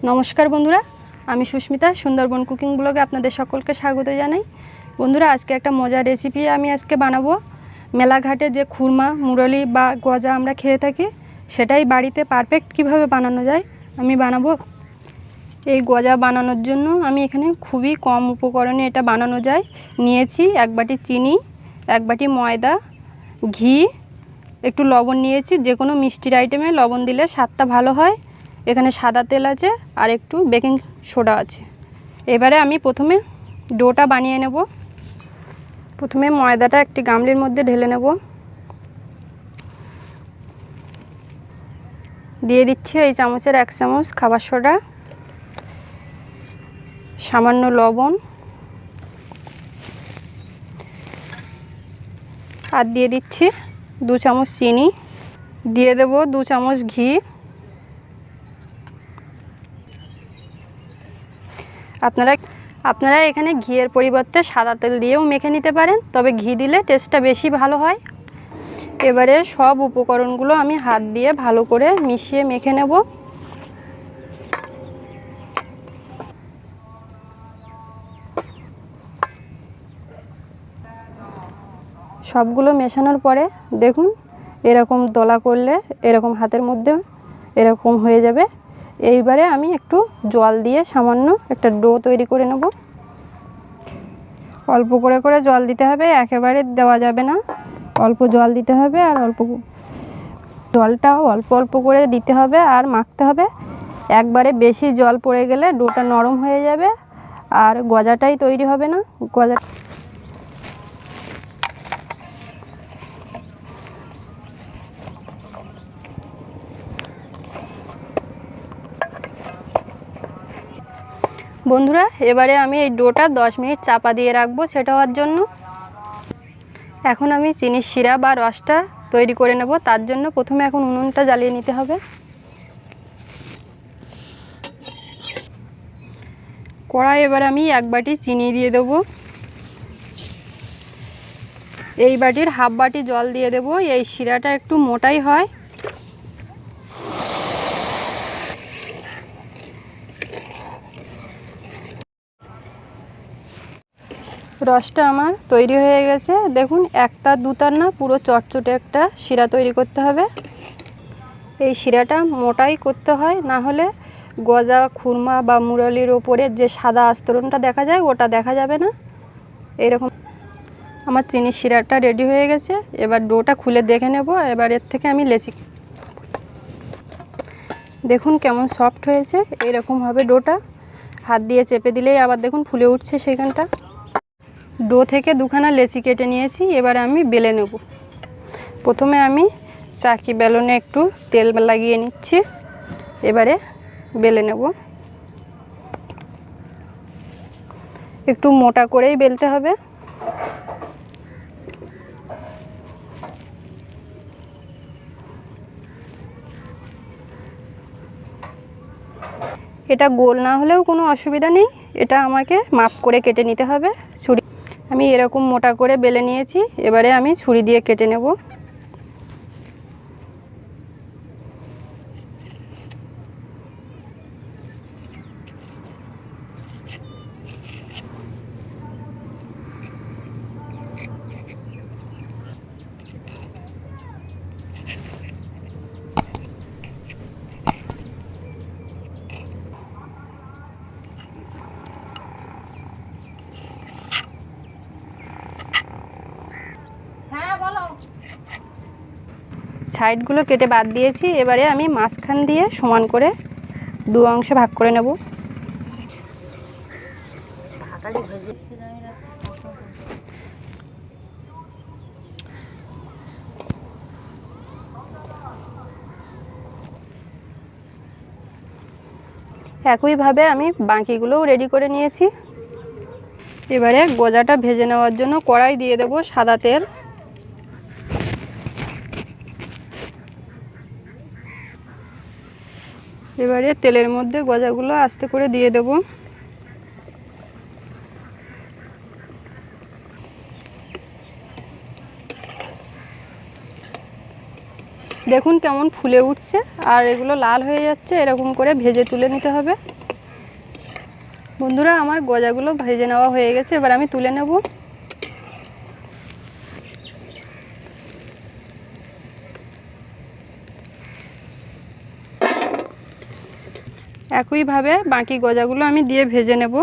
নমস্কার বন্ধুরা, আমি সুস্মিতা সুন্দরবন কুকিং ব্লগে আপনাদের সকলকে স্বাগত জানাই। বন্ধুরা, আজকে একটা মজার রেসিপি আমি আজকে বানাবো। মেলাঘাটে যে খুরমা, মুরলি বা গজা আমরা খেয়ে থাকি, সেটাই বাড়িতে পারফেক্ট কিভাবে বানানো যায় আমি বানাবো। এই গজা বানানোর জন্য আমি এখানে খুবই কম উপকরণে এটা বানানো যায়। নিয়েছি 1 বাটি চিনি, 1 বাটি ময়দা, ঘি, একটু লবণ নিয়েছি। যে কোনো মিষ্টির আইটেমে লবণ দিলে স্বাদটা ভালো হয়। এখানে সাদা তেল আছে আর একটু বেকিং সোডা আছে। এবারে আমি প্রথমে ডোটা বানিয়ে নেব। প্রথমে ময়দাটা একটি গামলির মধ্যে ঢেলে নেব। দিয়ে দিচ্ছি এই চামচের 1 চামচ খাবার সোডা, সামান্য লবণ আর দিয়ে দিচ্ছি 2 চামচ চিনি। দিয়ে দেব 2 চামচ ঘি। আপনারা এখানে ঘিয়ের পরিবর্তে সাদা তেল দিয়েও মেখে নিতে পারেন, তবে ঘি দিলে টেস্টটা বেশি ভালো হয়। এবারে সব উপকরণগুলো আমি হাত দিয়ে ভালো করে মিশিয়ে মেখে নেব। সবগুলো মেশানোর পরে দেখুন এরকম দলা করলে এরকম হাতের মধ্যে এরকম হয়ে যাবে। এইবারে আমি একটু জল দিয়ে সামান্য একটা ডো তৈরি করে নেব। অল্প করে করে জল দিতে হবে, একেবারে দেওয়া যাবে না। অল্প জল দিতে হবে আর জলটাও অল্প অল্প করে দিতে হবে আর মাখতে হবে। একবারে বেশি জল পড়ে গেলে ডোটা নরম হয়ে যাবে আর গজাটাই তৈরি হবে না। বন্ধুরা, এবারে আমি এই ডোটা 10 মিনিট চাপা দিয়ে রাখবো সেট হওয়ার জন্য। এখন আমি চিনির শিরা বা রসটা তৈরি করে নেব। তার জন্য প্রথমে এখন উনুনটা জ্বালিয়ে নিতে হবে। কড়াই এবার আমি 1 বাটি চিনি দিয়ে দেব। এই বাটির হাফ বাটি জল দিয়ে দেব। এই শিরাটা একটু মোটাই হয়। রসটা আমার তৈরি হয়ে গেছে। দেখুন, একটা দুটার না, পুরো চটচটে একটা শিরা তৈরি করতে হবে। এই শিরাটা মোটাই করতে হয়, না হলে গজা, খুরমা বা মুরলির ওপরে যে সাদা আস্তরণটা দেখা যায় ওটা দেখা যাবে না। এরকম আমার চিনির শিরাটা রেডি হয়ে গেছে। এবার ডোটা খুলে দেখে নেব। এবার এর থেকে আমি লেচি, দেখুন কেমন সফট হয়েছে। এরকম হবে ডোটা। হাত দিয়ে চেপে দিলেই আবার দেখুন ফুলে উঠছে সেখানটা। ডো থেকে 2খানা লেচি কেটে নিয়েছি। এবারে আমি বেলে নেব। প্রথমে আমি চাকি বেলনে একটু তেল লাগিয়ে নিচ্ছি। এবারে বেলে নেব। একটু মোটা করেই বেলতে হবে। এটা গোল না হলেও কোনো অসুবিধা নেই, এটা আমাকে মাপ করে কেটে নিতে হবে। ছুরি, আমি এরকম মোটা করে বেলে নিয়েছি। এবারে আমি ছুরি দিয়ে কেটে নেব। সাইডগুলো কেটে বাদ দিয়েছি। এবারে আমি মাঝখান দিয়ে সমান করে 2 অংশে ভাগ করে নেব। একইভাবে আমি বাকিগুলোও রেডি করে নিয়েছি। এবারে গজাটা ভেজে নেওয়ার জন্য কড়াই দিয়ে দেব সাদা তেল। এবারে তেলের মধ্যে গজাগুলো আস্তে করে দিয়ে দেব। দেখুন কেমন ফুলে উঠছে আর এগুলো লাল হয়ে যাচ্ছে, এরকম করে ভেজে তুলে নিতে হবে। বন্ধুরা আমার গজাগুলো ভেজে নেওয়া হয়ে গেছে, এবার আমি তুলে নেব। একইভাবে বাকি গজাগুলো আমি দিয়ে ভেজে নেব।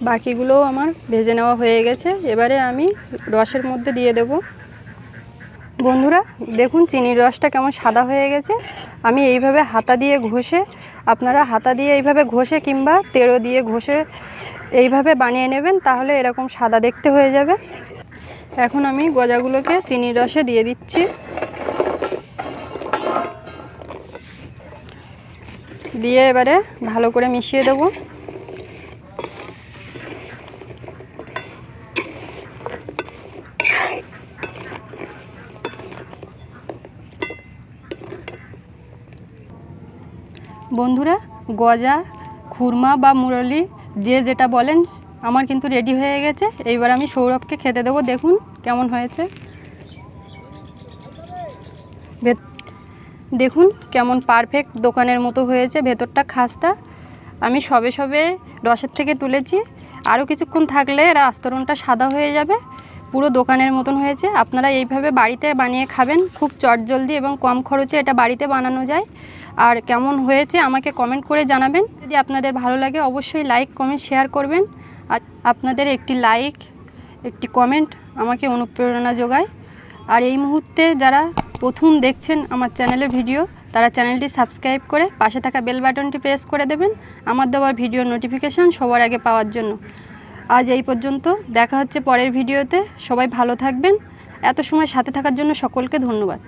বাকিগুলোও আমার ভেজে নেওয়া হয়ে গেছে, এবারে আমি রসের মধ্যে দিয়ে দেব। বন্ধুরা দেখুন চিনির রসটা কেমন সাদা হয়ে গেছে। আমি এইভাবে হাতা দিয়ে ঘষে, আপনারা হাতা দিয়ে এইভাবে ঘষে কিংবা তেড়ো দিয়ে ঘষে এইভাবে বানিয়ে নেবেন, তাহলে এরকম সাদা দেখতে হয়ে যাবে। এখন আমি গজাগুলোকে চিনির রসে দিয়ে দিচ্ছি। দিয়ে এবারে ভালো করে মিশিয়ে দেব। বন্ধুরা গজা, খুরমা বা মুরলি যে যেটা বলেন, আমার কিন্তু রেডি হয়ে গেছে। এইবার আমি সৌরভকে খেতে দেবো। দেখুন কেমন হয়েছে, দেখুন কেমন পারফেক্ট দোকানের মতো হয়েছে, ভেতরটা খাস্তা। আমি সবে সবে রসের থেকে তুলেছি, আরও কিছুক্ষণ থাকলে এর আস্তরণটা সাদা হয়ে যাবে, পুরো দোকানের মতন হয়েছে। আপনারা এইভাবে বাড়িতে বানিয়ে খাবেন, খুব চটজলদি এবং কম খরচে এটা বাড়িতে বানানো যায়। আর কেমন হয়েছে আমাকে কমেন্ট করে জানাবেন। যদি আপনাদের ভালো লাগে অবশ্যই লাইক কমেন্ট শেয়ার করবেন। আর আপনাদের একটি লাইক একটি কমেন্ট আমাকে অনুপ্রেরণা যোগায়। আর এই মুহূর্তে যারা প্রথম দেখছেন আমার চ্যানেলের ভিডিও, তারা চ্যানেলটি সাবস্ক্রাইব করে পাশে থাকা বেল বাটনটি প্রেস করে দেবেন আমার দেওয়ার ভিডিওর নোটিফিকেশান সবার আগে পাওয়ার জন্য। আজ এই পর্যন্ত, দেখা হচ্ছে পরের ভিডিওতে। সবাই ভালো থাকবেন। এত সময় সাথে থাকার জন্য সকলকে ধন্যবাদ।